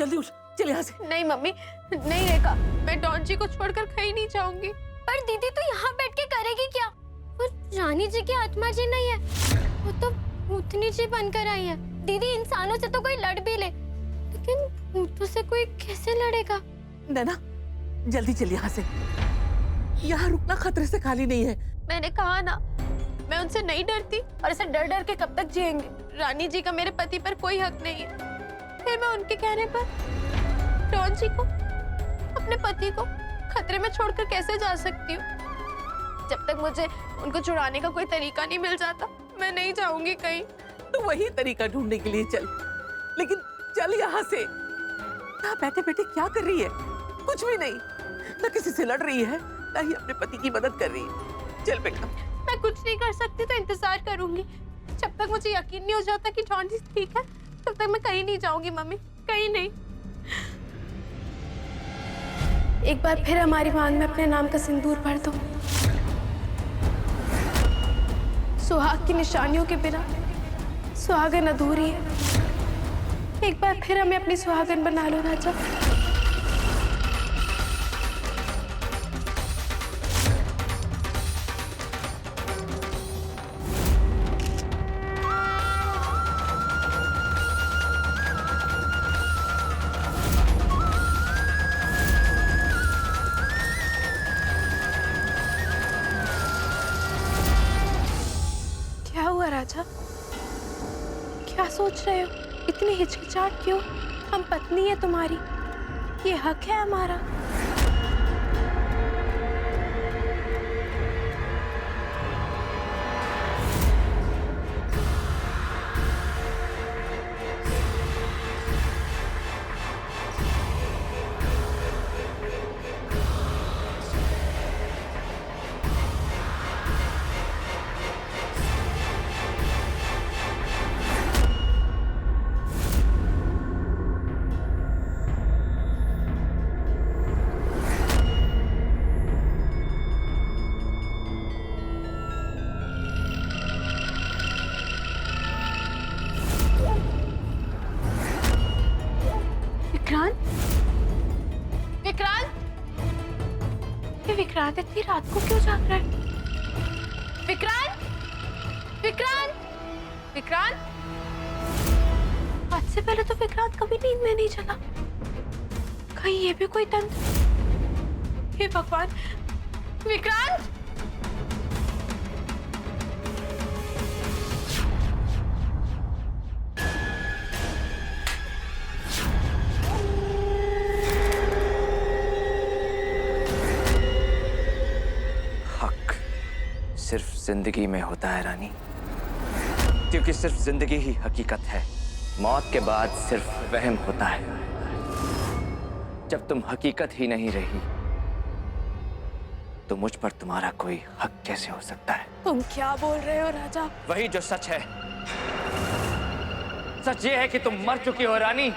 जल्दी उठ, चल यहाँ से। नहीं मम्मी, नहीं रेखा, मैं डॉन जी को छोड़कर कहीं नहीं जाऊंगी। पर दीदी तू यहाँ बैठ के करेगी क्या? वो रानी जी की आत्मा जी नहीं है, वो तो भूतनी जी बनकर आई है। दीदी इंसानों से तो कोई लड़ भी ले, लेकिन भूतों से कोई कैसे लड़ेगा? नैना जल्दी चल यहाँ से, यहाँ रुकना खतरे से खाली नहीं है। मैंने कहा ना, मैं उनसे नहीं डरती, और ऐसे डर डर के कब तक जिएंगे? रानी जी का मेरे पति पर कोई हक नहीं है, फिर मैं उनके कहने पर डॉन जी को, अपने पति को खतरे में छोड़कर कैसे जा सकती हूँ? जब तक मुझे उनको छुड़ाने का कोई तरीका नहीं मिल जाता, मैं नहीं जाऊंगी कहीं। तो वही तरीका ढूंढने के लिए चल, लेकिन चल यहाँ से। यहाँ बैठे बैठे क्या कर रही है? कुछ भी नहीं, ना किसी से लड़ रही है, ना ही अपने पति की मदद कर रही है। चल बेटा। मैं कुछ नहीं कर सकती तो इंतजार करूंगी, जब तक मुझे यकीन नहीं हो जाता कि डॉन जी ठीक है, तब तक मैं कहीं नहीं जाऊंगी मम्मी, कहीं नहीं। एक बार फिर हमारी मांग में अपने नाम का सिंदूर भर दो। सुहाग की निशानियों के बिना सुहागन अधूरी है। एक बार फिर हमें अपनी सुहागन बना लो राजा। क्या हुआ राजा? क्या सोच रहे हो? इतनी हिचकिचाहट क्यों? हम पत्नी है तुम्हारी, ये हक है हमारा। विक्रांत, विक्रांत, ये विक्रांत इतनी रात को क्यों जाग रहा है? विक्रांत, विक्रांत, विक्रांत, आज से पहले तो विक्रांत कभी नींद में नहीं चला। कहीं ये भी कोई तंत्र? हे भगवान, विक्रांत! सिर्फ जिंदगी में होता है रानी, क्योंकि सिर्फ जिंदगी ही हकीकत है। मौत के बाद सिर्फ वहम होता है। जब तुम हकीकत ही नहीं रही, तो मुझ पर तुम्हारा कोई हक कैसे हो सकता है? तुम क्या बोल रहे हो राजा? वही जो सच है। सच ये है कि तुम मर चुकी हो रानी।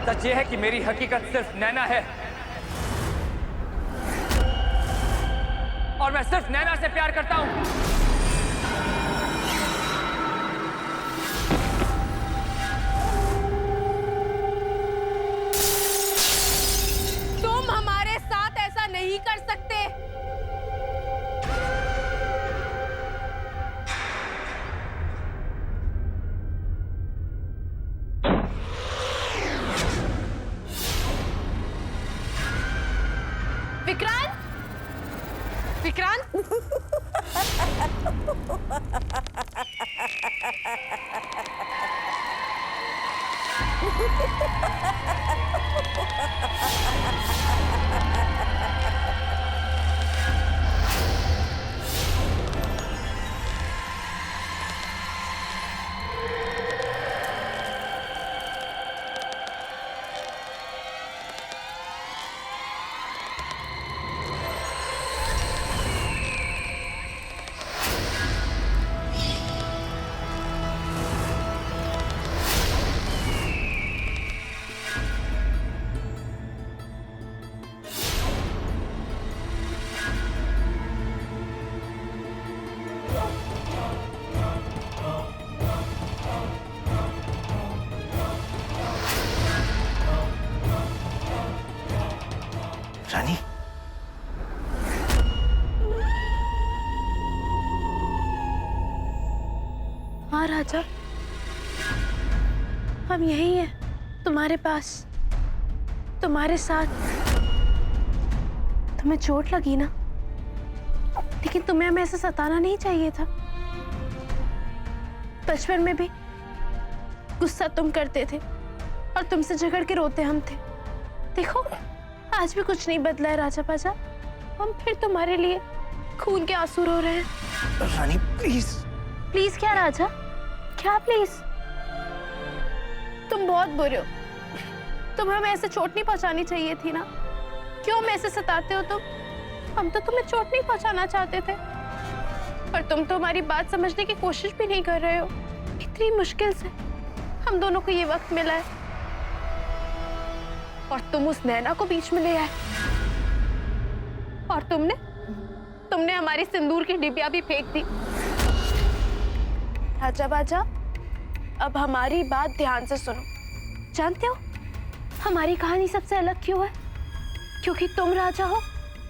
सच ये है कि मेरी हकीकत सिर्फ नैना है, और मैं सिर्फ नैना से प्यार करता हूं। तुम हमारे साथ ऐसा नहीं कर सकते। विक्रांत, विक्रांत, रानी, हाँ राजा, हम यही हैं, तुम्हारे पास, तुम्हारे साथ। तुम्हें चोट लगी ना, लेकिन तुम्हें हमें ऐसे सताना नहीं चाहिए था। बचपन में भी गुस्सा तुम करते थे और तुमसे झगड़ के रोते हम थे। देखो, आज भी कुछ नहीं बदला है राजा बाजा। हम फिर तुम्हारे लिए खून के आंसू रो रहे हैं। रानी प्लीज। प्लीज क्या राजा? क्या प्लीज? तुम बहुत बुरे हो। तुम्हें हमें ऐसे चोट नहीं पहुंचानी चाहिए थी ना। क्यों हमें ऐसे सताते हो तुम? हम तो तुम्हें चोट नहीं पहुंचाना चाहते थे, पर तुम तो हमारी बात समझने की कोशिश भी नहीं कर रहे हो। इतनी मुश्किल से हम दोनों को ये वक्त मिला है और तुम उस नैना को बीच में ले आए, और तुमने हमारी सिंदूर की डिबिया भी फेंक दी। राजा बाजा, अब हमारी बात ध्यान से सुनो। जानते हो हमारी कहानी सबसे अलग क्यों है? क्योंकि तुम राजा हो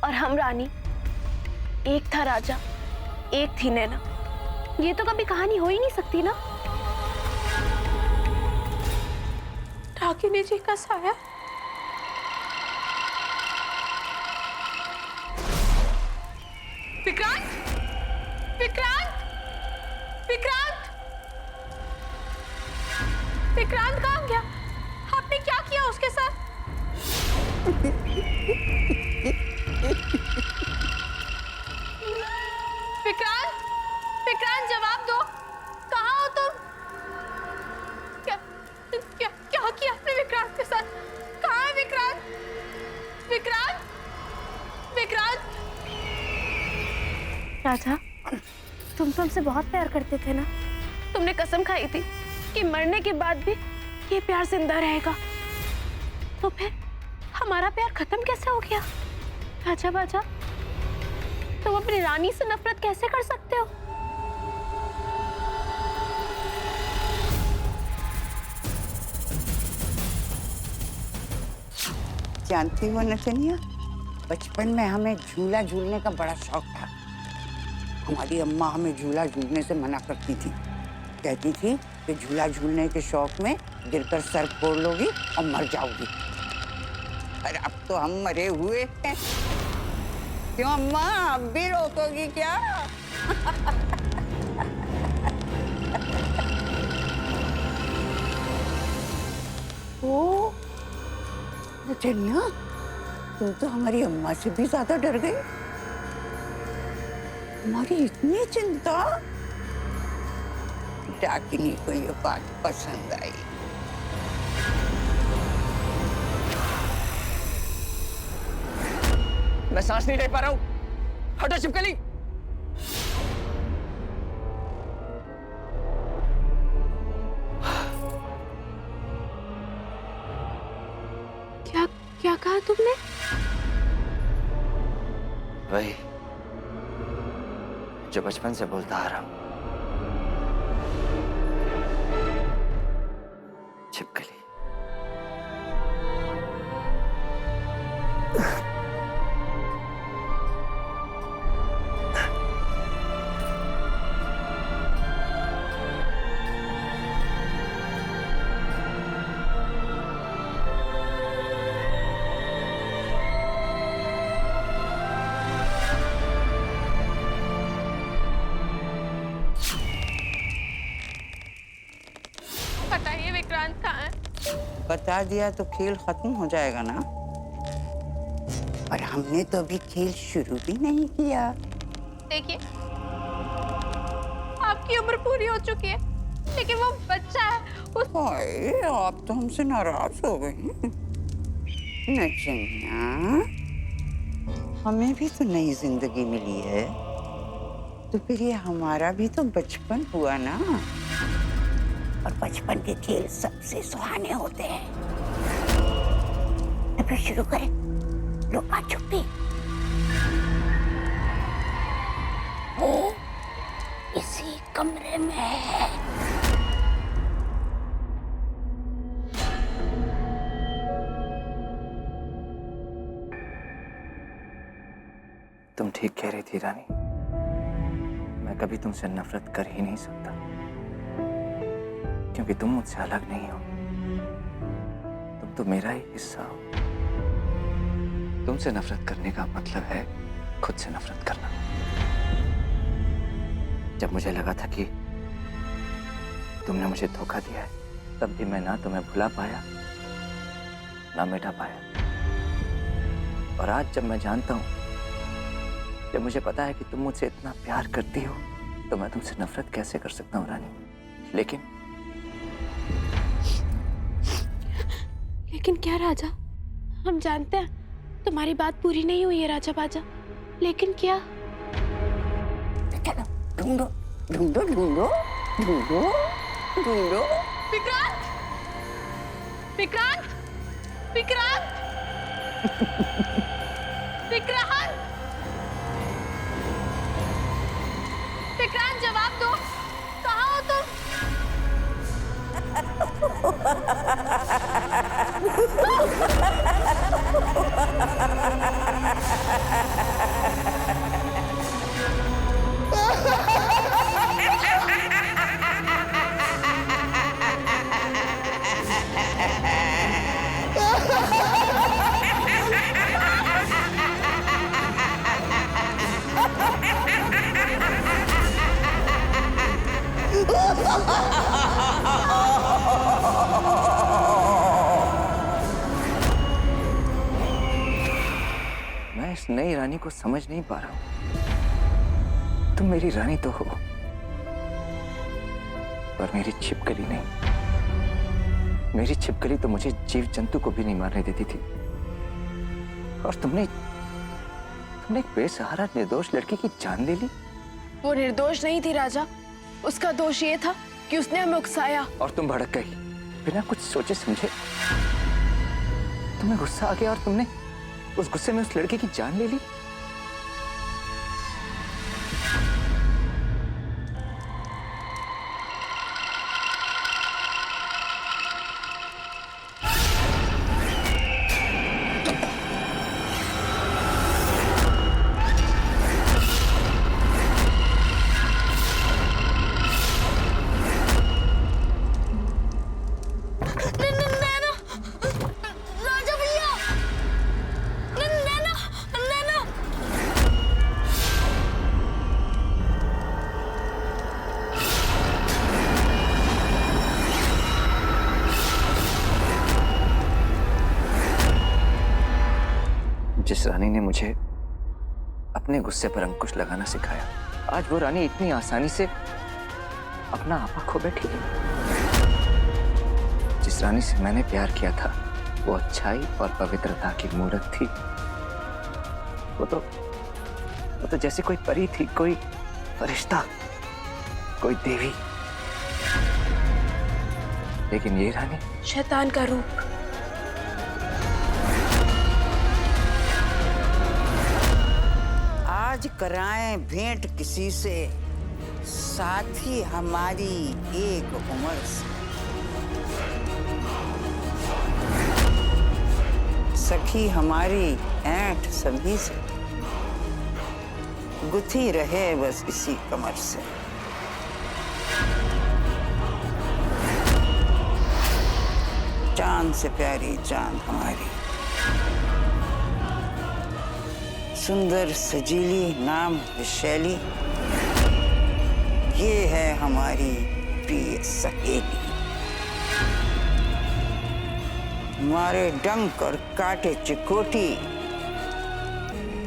और हम रानी। एक था राजा, एक थी नैना। ये तो कभी कहानी हो ही नहीं सकती ना। डाकिनी जी का साया। विक्रांत! विक्रांत! विक्रांत! विक्रांत कहाँ गया? आपने क्या किया उसके साथ? विक्रांत! विक्रांत जवाब दो, कहाँ हो तुम? क्या क्या क्या किया आपने विक्रांत के साथ? कहाँ है विक्रांत? विक्रांत! विक्रांत! राजा, तुम तो हमसे बहुत प्यार करते थे ना। तुमने कसम खाई थी कि मरने के बाद भी ये प्यार जिंदा रहेगा। तो फिर हमारा प्यार खत्म कैसे हो गया? राजा बाजा, तुम अपनी रानी से नफरत कैसे कर सकते हो? जानती हो नचनिया, बचपन में हमें झूला झूलने का बड़ा शौक था। हमारी अम्मा हमें झूला झूलने से मना करती थी। कहती थी कि झूला झूलने के शौक में गिरकर सर फोड़ लोगी और मर जाओगी। अरे अब तो हम मरे हुए हैं। क्यों अम्मा, अब भी रोकोगी क्या? ओ नचनिया, तुम तो हमारी अम्मा से भी ज्यादा डर गई। तुम्हारी इतनी चिंता? डाकिनी को ये बात पसंद आई। मैं सांस नहीं ले पा रहा हूं। हटो छिपकली। क्या क्या कहा तुमने? वही जो बचपन से बोलता आ रहा हूं। छिपकली। बताइए विक्रांत कहाँ है? बता दिया तो खेल खत्म हो जाएगा ना। पर हमने तो अभी खेल शुरू भी नहीं किया। देखिए, आपकी उम्र पूरी हो चुकी है, लेकिन वो बच्चा है। हाय, आप तो हमसे नाराज हो गए हैं। नचनिया, हमें भी तो नई जिंदगी मिली है, तो फिर ये हमारा भी तो बचपन हुआ ना। और बचपन के खेल सबसे सुहाने होते हैं। तो फिर शुरू करें लुका छुपी। वो इसी कमरे में है। तुम ठीक कह रही थी रानी। मैं कभी तुमसे नफरत कर ही नहीं सकता, क्योंकि तुम मुझसे अलग नहीं हो। तुम तो मेरा ही हिस्सा हो। तुमसे नफरत करने का मतलब है खुद से नफरत करना। जब मुझे लगा था कि तुमने मुझे धोखा दिया है, तब भी मैं ना तुम्हें भुला पाया ना मिटा पाया। और आज जब मैं जानता हूं, जब मुझे पता है कि तुम मुझसे इतना प्यार करती हो, तो मैं तुमसे नफरत कैसे कर सकता हूं रानी। लेकिन क्या राजा? हम जानते हैं तुम्हारी बात पूरी नहीं हुई है राजा बाजा, लेकिन क्या? ढूंढो ढूंढो ढूंढो ढूंढो ढूंढो। विक्रांत! विक्रांत! विक्रांत! विक्रांत! विक्रांत, जवाब दो, कहाँ हो तुम? मैं इस नई रानी को समझ नहीं पा रहा हूं। तुम मेरी रानी तो हो, पर मेरी छिपकली नहीं। मेरी छिपकली तो मुझे जीव जंतु को भी नहीं मारने देती थी, और तुमने एक बेसहारा निर्दोष लड़की की जान ले ली। वो निर्दोष नहीं थी राजा, उसका दोष ये था कि उसने हमें उकसाया। और तुम भड़क गई बिना कुछ सोचे समझे। तुम्हें गुस्सा आ गया और तुमने उस गुस्से में उस लड़के की जान ले ली। राजा भैया, नैना, नैना। जिस रानी ने मुझे अपने गुस्से पर अंकुश लगाना सिखाया, आज वो रानी इतनी आसानी से अपना आपा खो बैठी है। जिस रानी से मैंने प्यार किया था, वो अच्छाई और पवित्रता की मूर्त थी। वो तो जैसे कोई परी थी, कोई फरिश्ता, कोई देवी। लेकिन ये रानी शैतान का रूप। आज कराएं भेंट किसी से, साथी हमारी एक उम्र से। सखी हमारी ऐंठ सभी से, गुथी रहे बस इसी कमर से। चांद से प्यारी चांद हमारी, सुंदर सजीली नाम विशैली, ये है हमारी प्रिय सहेली। मारे डंक और काटे चिकोटी,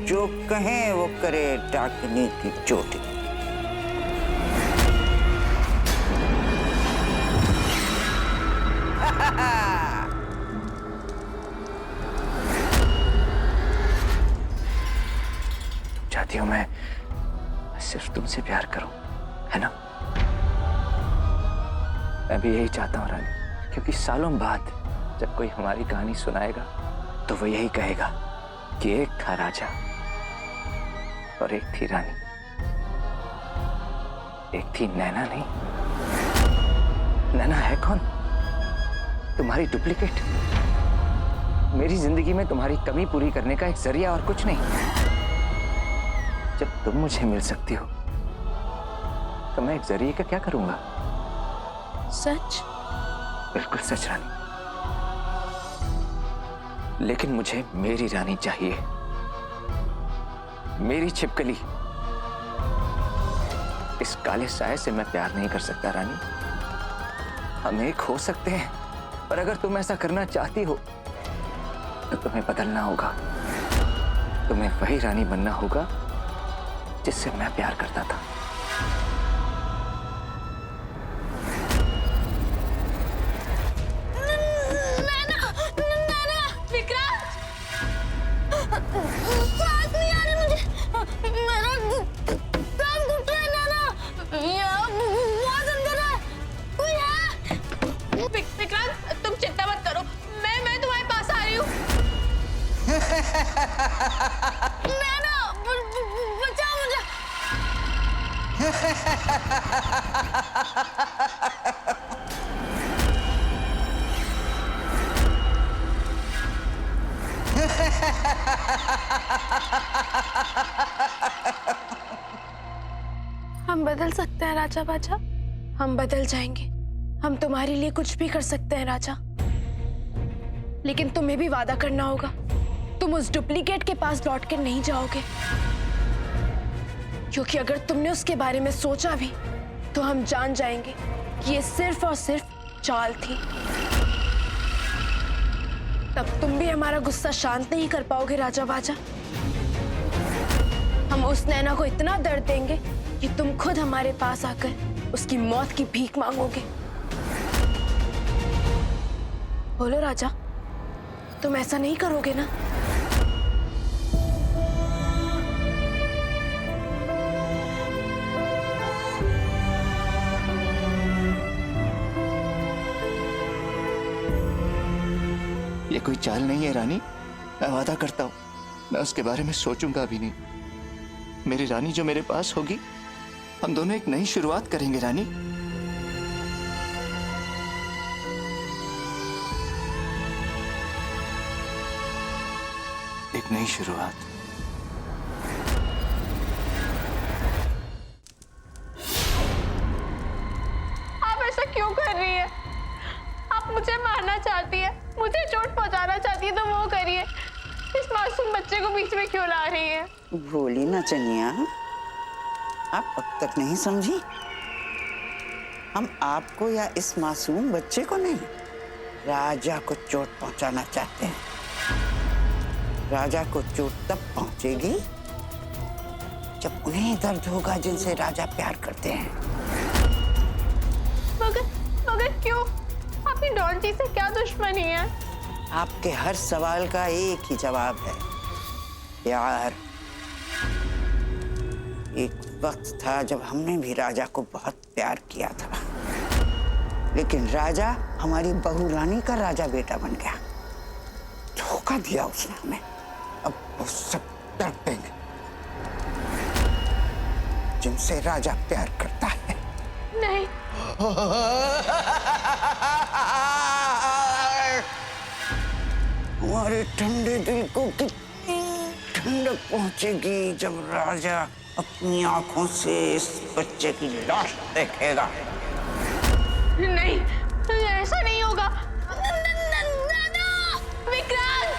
जो कहें वो करे डाकनी की चोटी। चाहती हूं मैं सिर्फ तुमसे प्यार करूं, है ना? मैं भी यही चाहता हूं रानी, क्योंकि सालों बाद जब कोई हमारी कहानी सुनाएगा तो वो यही कहेगा कि एक था राजा और एक थी रानी। एक थी नैना। नहीं, नैना है कौन? तुम्हारी डुप्लीकेट, मेरी जिंदगी में तुम्हारी कमी पूरी करने का एक जरिया और कुछ नहीं। जब तुम मुझे मिल सकती हो तो मैं एक जरिए का क्या करूंगा? सच? बिल्कुल सच रानी। लेकिन मुझे मेरी रानी चाहिए, मेरी छिपकली। इस काले साए से मैं प्यार नहीं कर सकता रानी। हम एक हो सकते हैं, पर अगर तुम ऐसा करना चाहती हो तो तुम्हें बदलना होगा। तुम्हें वही रानी बनना होगा जिससे मैं प्यार करता था। विक्रांत, तुम चिंता मत करो, मैं तुम्हारे पास आ रही हूँ। बचाओ मुझे। हम बदल सकते हैं राजा बाजा, हम बदल जाएंगे। हम तुम्हारे लिए कुछ भी कर सकते हैं राजा, लेकिन तुम्हें भी वादा करना होगा, तुम उस डुप्लीकेट के पास लौट कर नहीं जाओगे, क्योंकि अगर तुमने उसके बारे में सोचा भी तो हम जान जाएंगे कि ये सिर्फ और सिर्फ चाल थी। तब तुम भी हमारा गुस्सा शांत नहीं कर पाओगे राजा बाजा। हम उस नैना को इतना दर्द देंगे कि तुम खुद हमारे पास आकर उसकी मौत की भीख मांगोगे। बोलो राजा, तुम ऐसा नहीं करोगे ना? ये कोई चाल नहीं है रानी, मैं वादा करता हूँ मैं उसके बारे में सोचूंगा भी नहीं। मेरी रानी जो मेरे पास होगी, हम दोनों एक नई शुरुआत करेंगे रानी। एक नई शुरुआत। आप ऐसा क्यों कर रही है? आप मुझे मारना चाहती है, मुझे चोट पहुंचाना चाहती है तो वो करिए। इस मासूम बच्चे को बीच में क्यों ला रही है? भोली ना चनिया, आप अब तक नहीं समझी? हम आपको या इस मासूम बच्चे को नहीं, राजा को चोट पहुंचाना चाहते हैं। राजा को चोट तब पहुंचेगी जब उन्हें दर्द होगा जिनसे राजा प्यार करते हैं। मगर क्यों? आपकी डॉन जी से क्या दुश्मनी है? आपके हर सवाल का एक ही जवाब है, प्यार। एक वक्त था जब हमने भी राजा को बहुत प्यार किया था, लेकिन राजा हमारी बहू रानी का राजा बेटा बन गया। धोखा दिया उसने हमें। अब वो सब तड़पेंगे जिनसे राजा प्यार करता है। नहीं, हमारे ठंडे दिल को कितनी ठंडक पहुंचेगी जब राजा अपनी आंखों से इस बच्चे की लाश देखेगा। नहीं, ऐसा नहीं होगा। विक्रांत!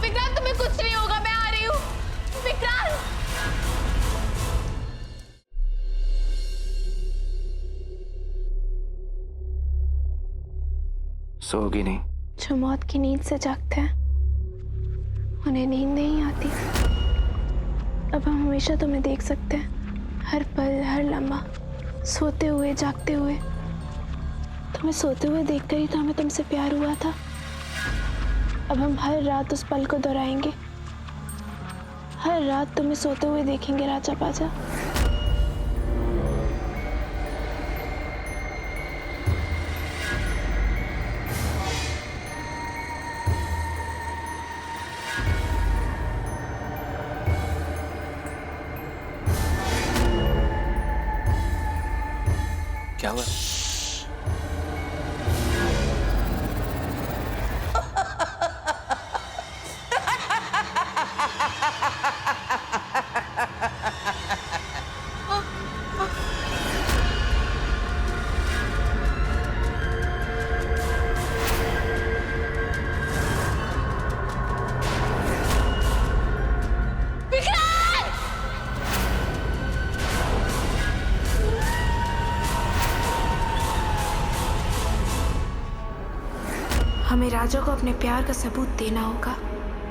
विक्रांत, तुम्हें कुछ नहीं होगा, मैं आ रही हूँ। विक्रांत! सोओगी नहीं? जो मौत की नींद से जागते हैं उन्हें नींद नहीं आती। अब हम हमेशा तुम्हें देख सकते हैं, हर पल हर लम्हा, सोते हुए जागते हुए। तुम्हें सोते हुए देखकर ही तो हमें तुमसे प्यार हुआ था। अब हम हर रात उस पल को दोहराएंगे, हर रात तुम्हें सोते हुए देखेंगे राजा बाजा। क्या हुआ? हमें राजा को अपने प्यार का सबूत देना होगा।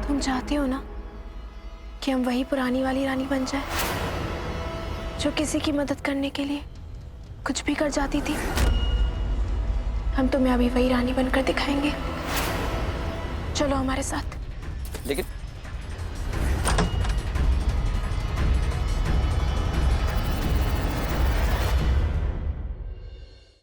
तुम चाहती हो ना कि हम वही पुरानी वाली रानी बन जाए जो किसी की मदद करने के लिए कुछ भी कर जाती थी? हम तुम्हें अभी वही रानी बनकर दिखाएंगे। चलो हमारे साथ। लेकिन